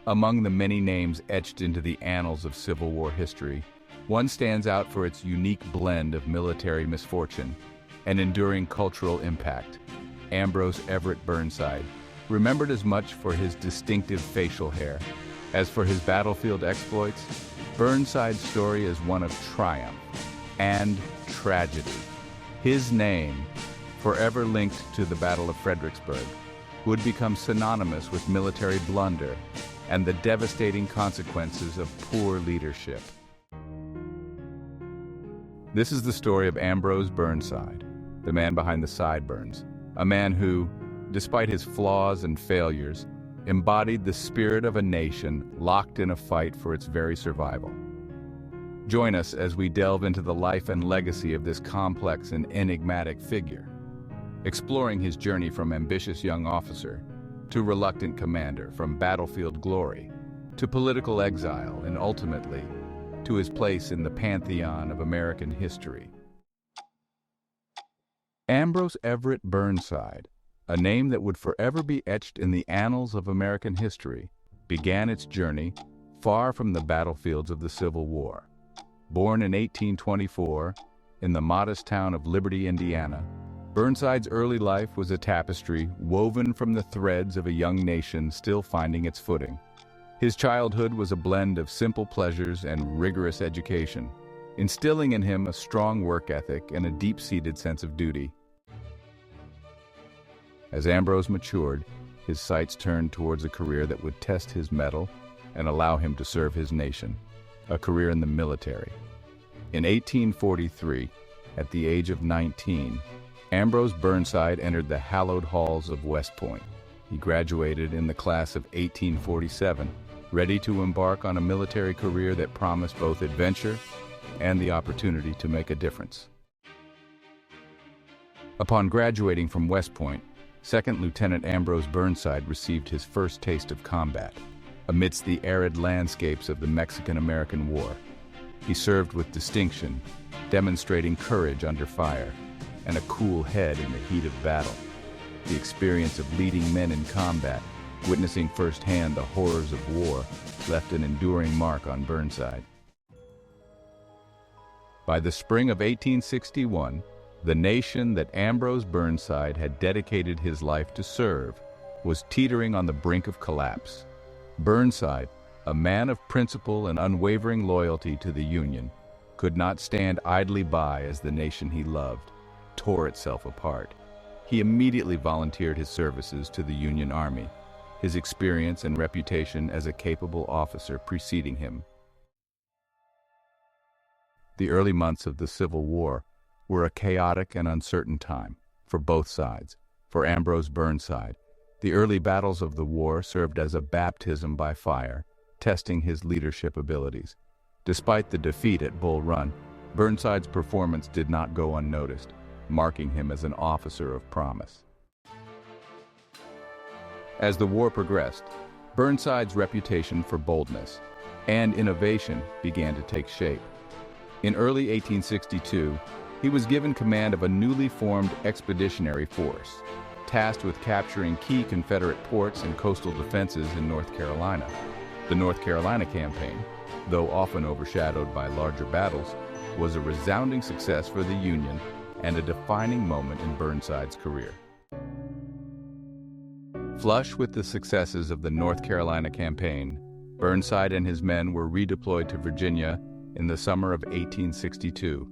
Among the many names etched into the annals of Civil War history, one stands out for its unique blend of military misfortune and enduring cultural impact. Ambrose Everett Burnside, remembered as much for his distinctive facial hair as for his battlefield exploits, Burnside's story is one of triumph and tragedy. His name, forever linked to the Battle of Fredericksburg, would become synonymous with military blunder and the devastating consequences of poor leadership. This is the story of Ambrose Burnside, the man behind the sideburns, a man who, despite his flaws and failures, embodied the spirit of a nation locked in a fight for its very survival. Join us as we delve into the life and legacy of this complex and enigmatic figure, exploring his journey from ambitious young officer to reluctant commander, from battlefield glory to political exile, and ultimately to his place in the pantheon of American history. Ambrose Everett Burnside, a name that would forever be etched in the annals of American history, began its journey far from the battlefields of the Civil War. Born in 1824 in the modest town of Liberty, Indiana, Burnside's early life was a tapestry woven from the threads of a young nation still finding its footing. His childhood was a blend of simple pleasures and rigorous education, instilling in him a strong work ethic and a deep-seated sense of duty. As Ambrose matured, his sights turned towards a career that would test his mettle and allow him to serve his nation, a career in the military. In 1843, at the age of 19, Ambrose Burnside entered the hallowed halls of West Point. He graduated in the class of 1847, ready to embark on a military career that promised both adventure and the opportunity to make a difference. Upon graduating from West Point, Second Lieutenant Ambrose Burnside received his first taste of combat amidst the arid landscapes of the Mexican-American War. He served with distinction, demonstrating courage under fire and a cool head in the heat of battle. The experience of leading men in combat, witnessing firsthand the horrors of war, left an enduring mark on Burnside. By the spring of 1861, the nation that Ambrose Burnside had dedicated his life to serve was teetering on the brink of collapse. Burnside, a man of principle and unwavering loyalty to the Union, could not stand idly by as the nation he loved tore itself apart. He immediately volunteered his services to the Union Army, his experience and reputation as a capable officer preceding him. The early months of the Civil War were a chaotic and uncertain time for both sides. For Ambrose Burnside, the early battles of the war served as a baptism by fire, testing his leadership abilities. Despite the defeat at Bull Run, Burnside's performance did not go unnoticed, marking him as an officer of promise. As the war progressed, Burnside's reputation for boldness and innovation began to take shape. In early 1862, he was given command of a newly formed expeditionary force, tasked with capturing key Confederate ports and coastal defenses in North Carolina. The North Carolina campaign, though often overshadowed by larger battles, was a resounding success for the Union and a defining moment in Burnside's career. Flush with the successes of the North Carolina campaign, Burnside and his men were redeployed to Virginia in the summer of 1862.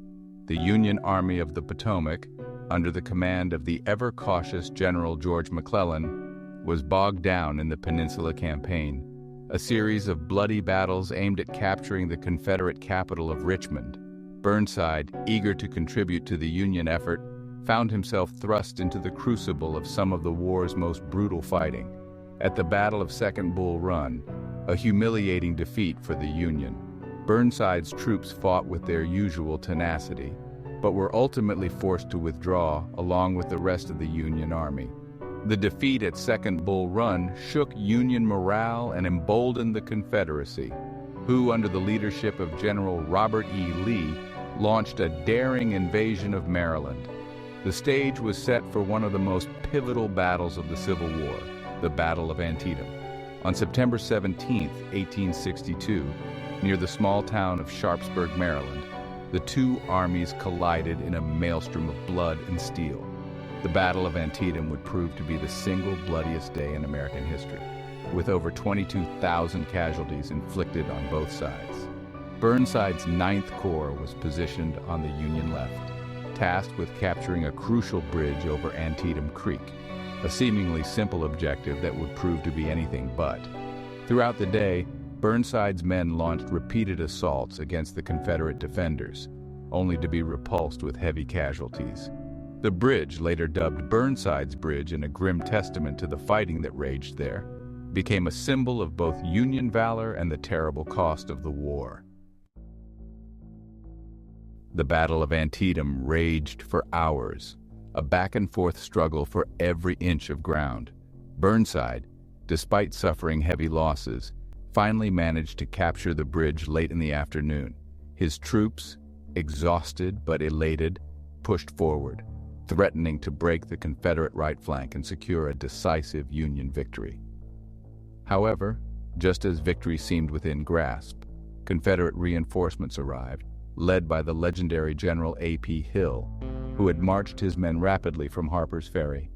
The Union Army of the Potomac, under the command of the ever-cautious General George McClellan, was bogged down in the Peninsula Campaign, a series of bloody battles aimed at capturing the Confederate capital of Richmond. Burnside, eager to contribute to the Union effort, found himself thrust into the crucible of some of the war's most brutal fighting. At the Battle of Second Bull Run, a humiliating defeat for the Union, Burnside's troops fought with their usual tenacity, but were ultimately forced to withdraw along with the rest of the Union Army. The defeat at Second Bull Run shook Union morale and emboldened the Confederacy, who, under the leadership of General Robert E. Lee, launched a daring invasion of Maryland. The stage was set for one of the most pivotal battles of the Civil War, the Battle of Antietam. On September 17, 1862, near the small town of Sharpsburg, Maryland, the two armies collided in a maelstrom of blood and steel. The Battle of Antietam would prove to be the single bloodiest day in American history, with over 22,000 casualties inflicted on both sides. Burnside's 9th Corps was positioned on the Union left, tasked with capturing a crucial bridge over Antietam Creek, a seemingly simple objective that would prove to be anything but. Throughout the day, Burnside's men launched repeated assaults against the Confederate defenders, only to be repulsed with heavy casualties. The bridge, later dubbed Burnside's Bridge in a grim testament to the fighting that raged there, became a symbol of both Union valor and the terrible cost of the war. The Battle of Antietam raged for hours, a back-and-forth struggle for every inch of ground. Burnside, despite suffering heavy losses, finally managed to capture the bridge late in the afternoon. His troops, exhausted but elated, pushed forward, threatening to break the Confederate right flank and secure a decisive Union victory. However, just as victory seemed within grasp, Confederate reinforcements arrived, led by the legendary General A.P. Hill, who had marched his men rapidly from Harper's Ferry.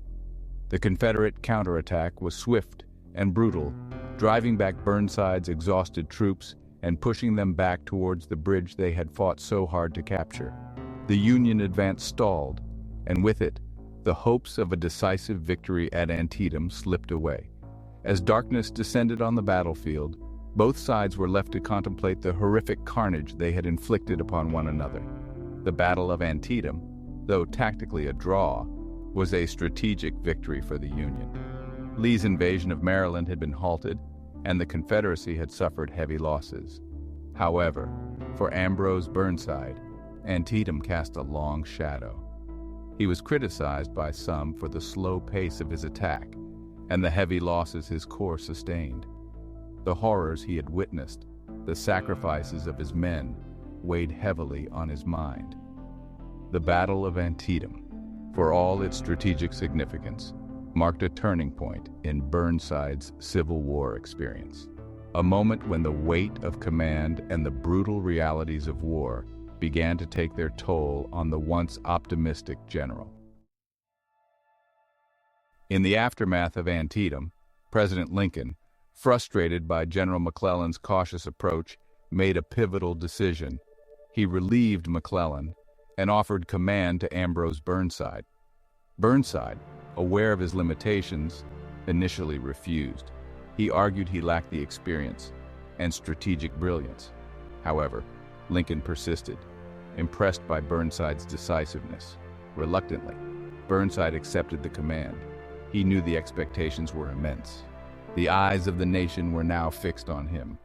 The Confederate counterattack was swift and brutal, driving back Burnside's exhausted troops and pushing them back towards the bridge they had fought so hard to capture. The Union advance stalled, and with it, the hopes of a decisive victory at Antietam slipped away. As darkness descended on the battlefield, both sides were left to contemplate the horrific carnage they had inflicted upon one another. The Battle of Antietam, though tactically a draw, was a strategic victory for the Union. Lee's invasion of Maryland had been halted, and the Confederacy had suffered heavy losses. However, for Ambrose Burnside, Antietam cast a long shadow. He was criticized by some for the slow pace of his attack and the heavy losses his corps sustained. The horrors he had witnessed, the sacrifices of his men, weighed heavily on his mind. The Battle of Antietam, for all its strategic significance, marked a turning point in Burnside's Civil War experience, a moment when the weight of command and the brutal realities of war began to take their toll on the once optimistic general. In the aftermath of Antietam, President Lincoln, frustrated by General McClellan's cautious approach, made a pivotal decision. He relieved McClellan and offered command to Ambrose Burnside. Burnside, aware of his limitations, initially refused. He argued he lacked the experience and strategic brilliance. However, Lincoln persisted, impressed by Burnside's decisiveness. Reluctantly, Burnside accepted the command. He knew the expectations were immense. The eyes of the nation were now fixed on him.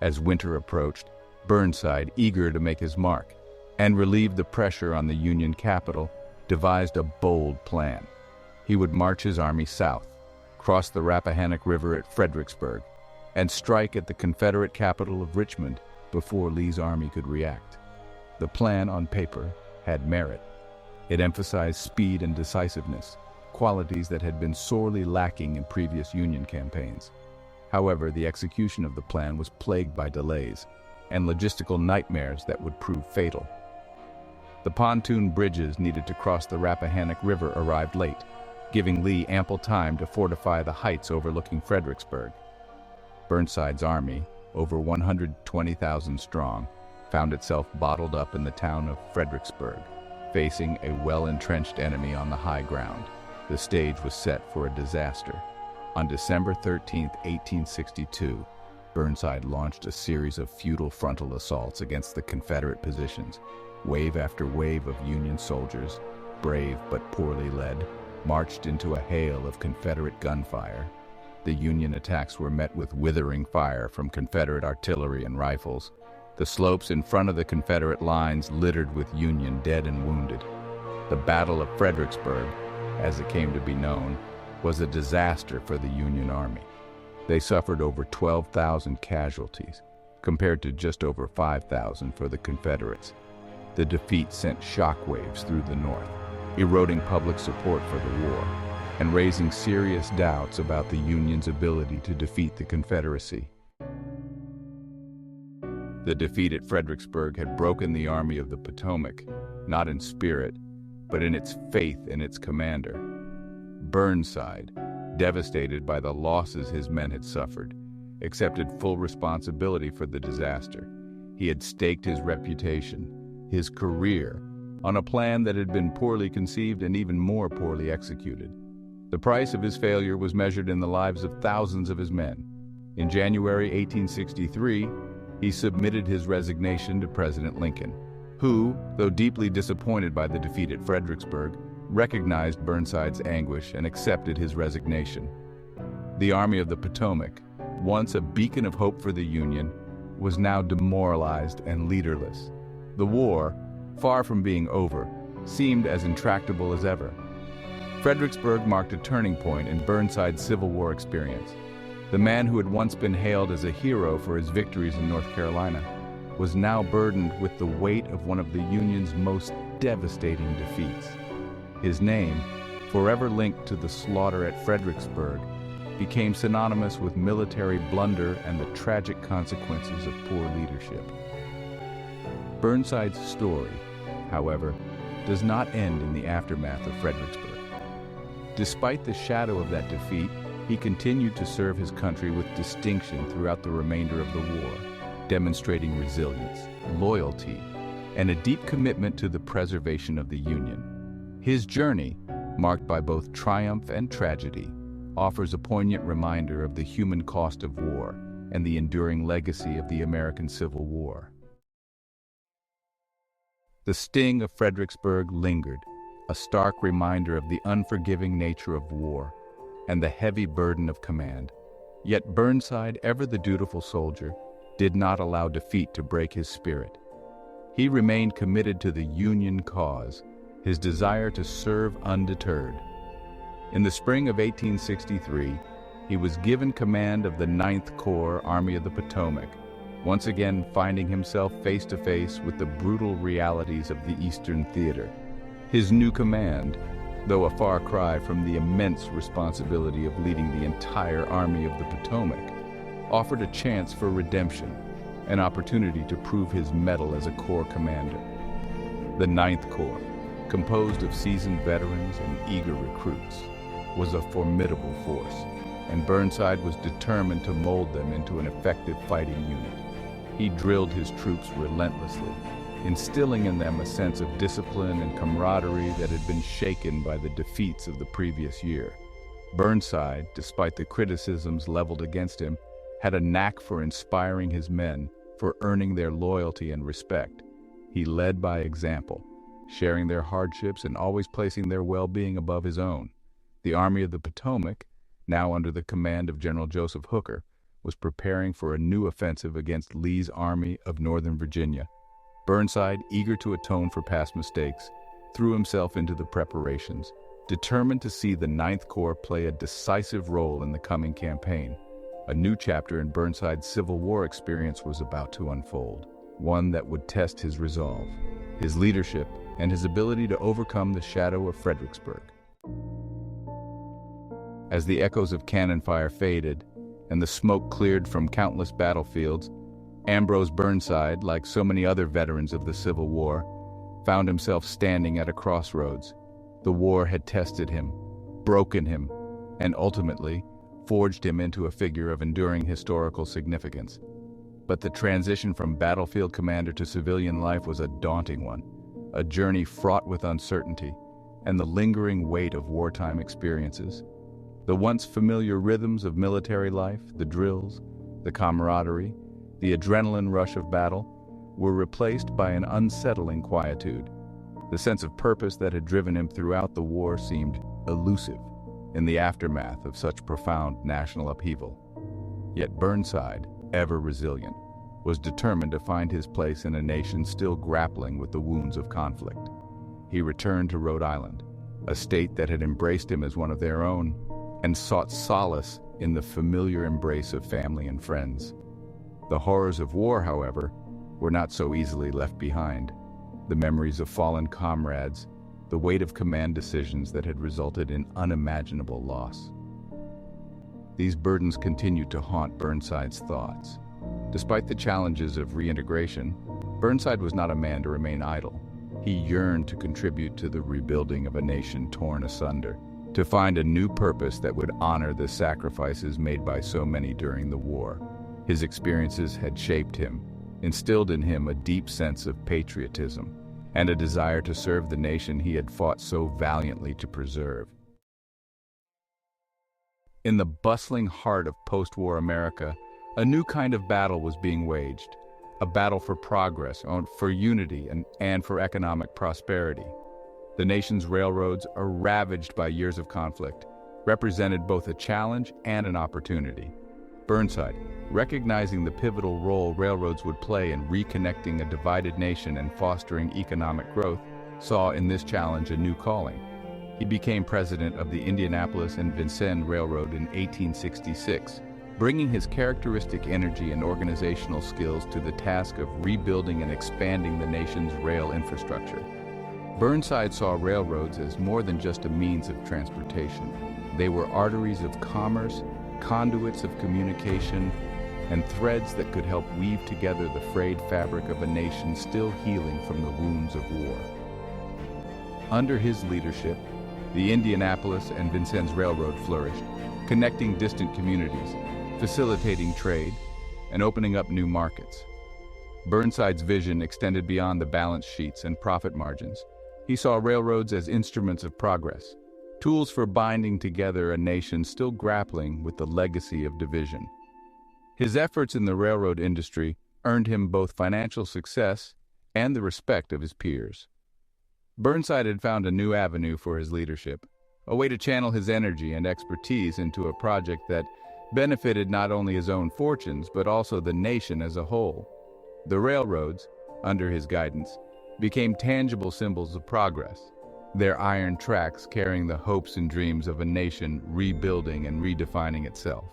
As winter approached, Burnside, eager to make his mark and relieve the pressure on the Union capital, devised a bold plan. He would march his army south, cross the Rappahannock River at Fredericksburg, and strike at the Confederate capital of Richmond before Lee's army could react. The plan, on paper, had merit. It emphasized speed and decisiveness, qualities that had been sorely lacking in previous Union campaigns. However, the execution of the plan was plagued by delays and logistical nightmares that would prove fatal. The pontoon bridges needed to cross the Rappahannock River arrived late, giving Lee ample time to fortify the heights overlooking Fredericksburg. Burnside's army, over 120,000 strong, found itself bottled up in the town of Fredericksburg, facing a well-entrenched enemy on the high ground. The stage was set for a disaster. On December 13, 1862, Burnside launched a series of futile frontal assaults against the Confederate positions. Wave after wave of Union soldiers, brave but poorly led, marched into a hail of Confederate gunfire. The Union attacks were met with withering fire from Confederate artillery and rifles. The slopes in front of the Confederate lines littered with Union dead and wounded. The Battle of Fredericksburg, as it came to be known, was a disaster for the Union Army. They suffered over 12,000 casualties, compared to just over 5,000 for the Confederates. The defeat sent shockwaves through the North, eroding public support for the war. and raising serious doubts about the Union's ability to defeat the Confederacy. The defeat at Fredericksburg had broken the Army of the Potomac, not in spirit, but in its faith in its commander. Burnside, devastated by the losses his men had suffered, accepted full responsibility for the disaster. He had staked his reputation, his career, on a plan that had been poorly conceived and even more poorly executed. The price of his failure was measured in the lives of thousands of his men. In January 1863, he submitted his resignation to President Lincoln, who, though deeply disappointed by the defeat at Fredericksburg, recognized Burnside's anguish and accepted his resignation. The Army of the Potomac, once a beacon of hope for the Union, was now demoralized and leaderless. The war, far from being over, seemed as intractable as ever. Fredericksburg marked a turning point in Burnside's Civil War experience. The man who had once been hailed as a hero for his victories in North Carolina was now burdened with the weight of one of the Union's most devastating defeats. His name, forever linked to the slaughter at Fredericksburg, became synonymous with military blunder and the tragic consequences of poor leadership. Burnside's story, however, does not end in the aftermath of Fredericksburg. Despite the shadow of that defeat, he continued to serve his country with distinction throughout the remainder of the war, demonstrating resilience, loyalty, and a deep commitment to the preservation of the Union. His journey, marked by both triumph and tragedy, offers a poignant reminder of the human cost of war and the enduring legacy of the American Civil War. The sting of Fredericksburg lingered, a stark reminder of the unforgiving nature of war and the heavy burden of command. Yet Burnside, ever the dutiful soldier, did not allow defeat to break his spirit. He remained committed to the Union cause, his desire to serve undeterred. In the spring of 1863, he was given command of the 9th Corps Army of the Potomac, once again finding himself face to face with the brutal realities of the Eastern Theater. His new command, though a far cry from the immense responsibility of leading the entire Army of the Potomac, offered a chance for redemption, an opportunity to prove his mettle as a Corps commander. The 9th Corps, composed of seasoned veterans and eager recruits, was a formidable force, and Burnside was determined to mold them into an effective fighting unit. He drilled his troops relentlessly, instilling in them a sense of discipline and camaraderie that had been shaken by the defeats of the previous year. Burnside, despite the criticisms leveled against him, had a knack for inspiring his men, for earning their loyalty and respect. He led by example, sharing their hardships and always placing their well-being above his own. The Army of the Potomac, now under the command of General Joseph Hooker, was preparing for a new offensive against Lee's Army of Northern Virginia. Burnside, eager to atone for past mistakes, threw himself into the preparations, determined to see the 9th Corps play a decisive role in the coming campaign. A new chapter in Burnside's Civil War experience was about to unfold, one that would test his resolve, his leadership, and his ability to overcome the shadow of Fredericksburg. As the echoes of cannon fire faded and the smoke cleared from countless battlefields, Ambrose Burnside, like so many other veterans of the Civil War, found himself standing at a crossroads. The war had tested him, broken him, and ultimately forged him into a figure of enduring historical significance. But the transition from battlefield commander to civilian life was a daunting one, a journey fraught with uncertainty and the lingering weight of wartime experiences. The once familiar rhythms of military life, the drills, the camaraderie, the adrenaline rush of battle, were replaced by an unsettling quietude. The sense of purpose that had driven him throughout the war seemed elusive in the aftermath of such profound national upheaval. Yet Burnside, ever resilient, was determined to find his place in a nation still grappling with the wounds of conflict. He returned to Rhode Island, a state that had embraced him as one of their own, and sought solace in the familiar embrace of family and friends. The horrors of war, however, were not so easily left behind. The memories of fallen comrades, the weight of command decisions that had resulted in unimaginable loss. These burdens continued to haunt Burnside's thoughts. Despite the challenges of reintegration, Burnside was not a man to remain idle. He yearned to contribute to the rebuilding of a nation torn asunder, to find a new purpose that would honor the sacrifices made by so many during the war. His experiences had shaped him, instilled in him a deep sense of patriotism and a desire to serve the nation he had fought so valiantly to preserve. In the bustling heart of post-war America, a new kind of battle was being waged, a battle for progress, for unity, and for economic prosperity. The nation's railroads are ravaged by years of conflict, represented both a challenge and an opportunity. Burnside, recognizing the pivotal role railroads would play in reconnecting a divided nation and fostering economic growth, saw in this challenge a new calling. He became president of the Indianapolis and Vincennes Railroad in 1866, bringing his characteristic energy and organizational skills to the task of rebuilding and expanding the nation's rail infrastructure. Burnside saw railroads as more than just a means of transportation. They were arteries of commerce, conduits of communication, and threads that could help weave together the frayed fabric of a nation still healing from the wounds of war. Under his leadership, the Indianapolis and Vincennes Railroad flourished, connecting distant communities, facilitating trade, and opening up new markets. Burnside's vision extended beyond the balance sheets and profit margins. He saw railroads as instruments of progress, tools for binding together a nation still grappling with the legacy of division. His efforts in the railroad industry earned him both financial success and the respect of his peers. Burnside had found a new avenue for his leadership, a way to channel his energy and expertise into a project that benefited not only his own fortunes but also the nation as a whole. The railroads, under his guidance, became tangible symbols of progress, their iron tracks carrying the hopes and dreams of a nation rebuilding and redefining itself.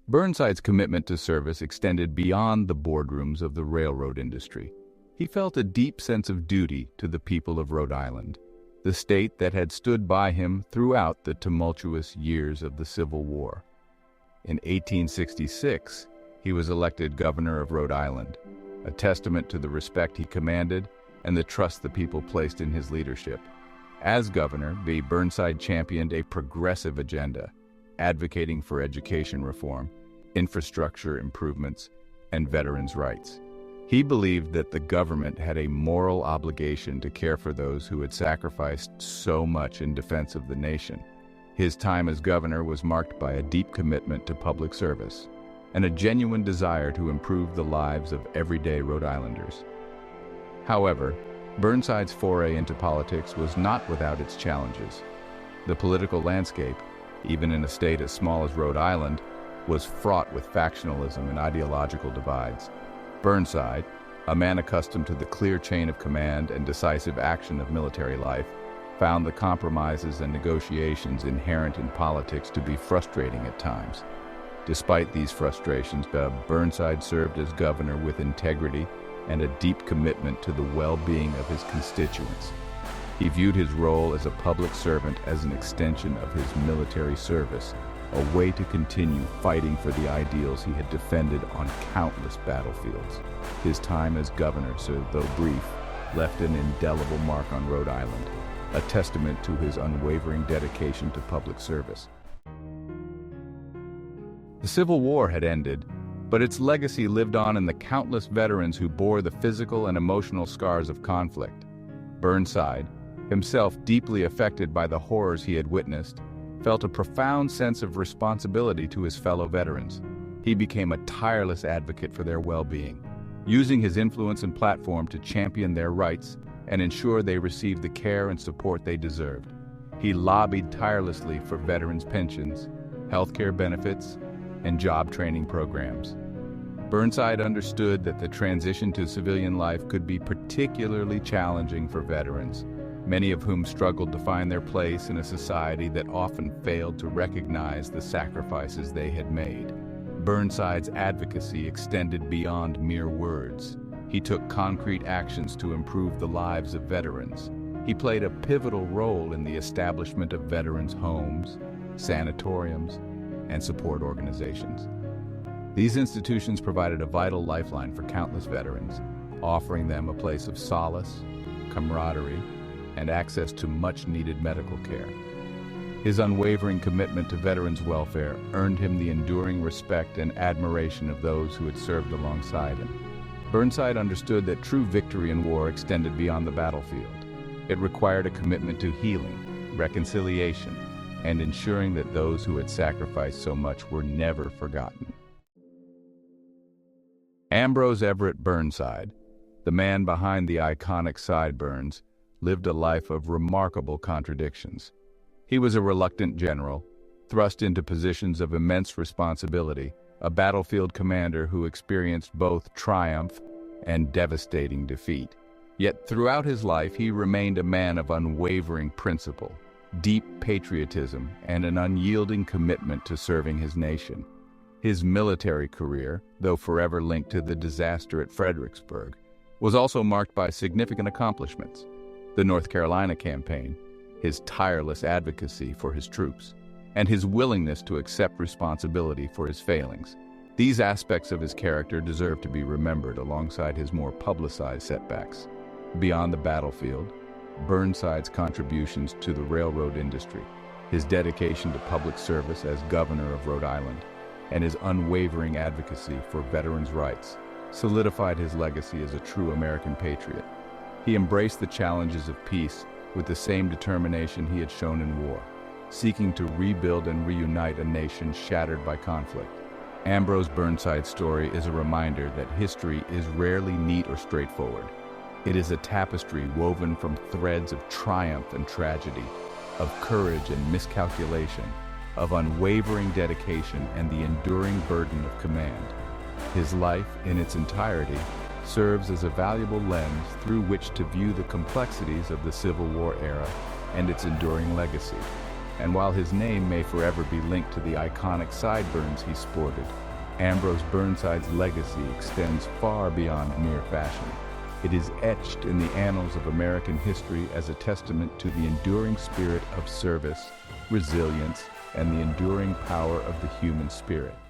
Burnside's commitment to service extended beyond the boardrooms of the railroad industry. He felt a deep sense of duty to the people of Rhode Island, the state that had stood by him throughout the tumultuous years of the Civil War. In 1866, he was elected governor of Rhode Island, a testament to the respect he commanded and the trust the people placed in his leadership. As governor, Burnside championed a progressive agenda, advocating for education reform, infrastructure improvements, and veterans' rights. He believed that the government had a moral obligation to care for those who had sacrificed so much in defense of the nation. His time as governor was marked by a deep commitment to public service and a genuine desire to improve the lives of everyday Rhode Islanders. However, Burnside's foray into politics was not without its challenges. The political landscape, even in a state as small as Rhode Island, was fraught with factionalism and ideological divides. Burnside, a man accustomed to the clear chain of command and decisive action of military life, found the compromises and negotiations inherent in politics to be frustrating at times. Despite these frustrations, Burnside served as governor with integrity and a deep commitment to the well-being of his constituents. He viewed his role as a public servant as an extension of his military service, a way to continue fighting for the ideals he had defended on countless battlefields. His time as governor, though brief, left an indelible mark on Rhode Island, a testament to his unwavering dedication to public service. The Civil War had ended, but its legacy lived on in the countless veterans who bore the physical and emotional scars of conflict. Burnside, himself deeply affected by the horrors he had witnessed, felt a profound sense of responsibility to his fellow veterans. He became a tireless advocate for their well-being, using his influence and platform to champion their rights and ensure they received the care and support they deserved. He lobbied tirelessly for veterans' pensions, healthcare benefits, and job training programs. Burnside understood that the transition to civilian life could be particularly challenging for veterans, many of whom struggled to find their place in a society that often failed to recognize the sacrifices they had made. Burnside's advocacy extended beyond mere words. He took concrete actions to improve the lives of veterans. He played a pivotal role in the establishment of veterans' homes, sanatoriums, and support organizations. These institutions provided a vital lifeline for countless veterans, offering them a place of solace, camaraderie, and access to much-needed medical care. His unwavering commitment to veterans' welfare earned him the enduring respect and admiration of those who had served alongside him. Burnside understood that true victory in war extended beyond the battlefield. It required a commitment to healing, reconciliation, and ensuring that those who had sacrificed so much were never forgotten. Ambrose Burnside, the man behind the iconic sideburns, lived a life of remarkable contradictions. He was a reluctant general, thrust into positions of immense responsibility, a battlefield commander who experienced both triumph and devastating defeat. Yet throughout his life, he remained a man of unwavering principle, deep patriotism, and an unyielding commitment to serving his nation. His military career, though forever linked to the disaster at Fredericksburg, was also marked by significant accomplishments. The North Carolina campaign, his tireless advocacy for his troops, and his willingness to accept responsibility for his failings. These aspects of his character deserve to be remembered alongside his more publicized setbacks. Beyond the battlefield, Burnside's contributions to the railroad industry, his dedication to public service as governor of Rhode Island, and his unwavering advocacy for veterans' rights solidified his legacy as a true American patriot. He embraced the challenges of peace with the same determination he had shown in war, seeking to rebuild and reunite a nation shattered by conflict. Ambrose Burnside's story is a reminder that history is rarely neat or straightforward. It is a tapestry woven from threads of triumph and tragedy, of courage and miscalculation, of unwavering dedication and the enduring burden of command. His life, in its entirety, serves as a valuable lens through which to view the complexities of the Civil War era and its enduring legacy. And while his name may forever be linked to the iconic sideburns he sported, Ambrose Burnside's legacy extends far beyond mere fashion. It is etched in the annals of American history as a testament to the enduring spirit of service, resilience, and the enduring power of the human spirit.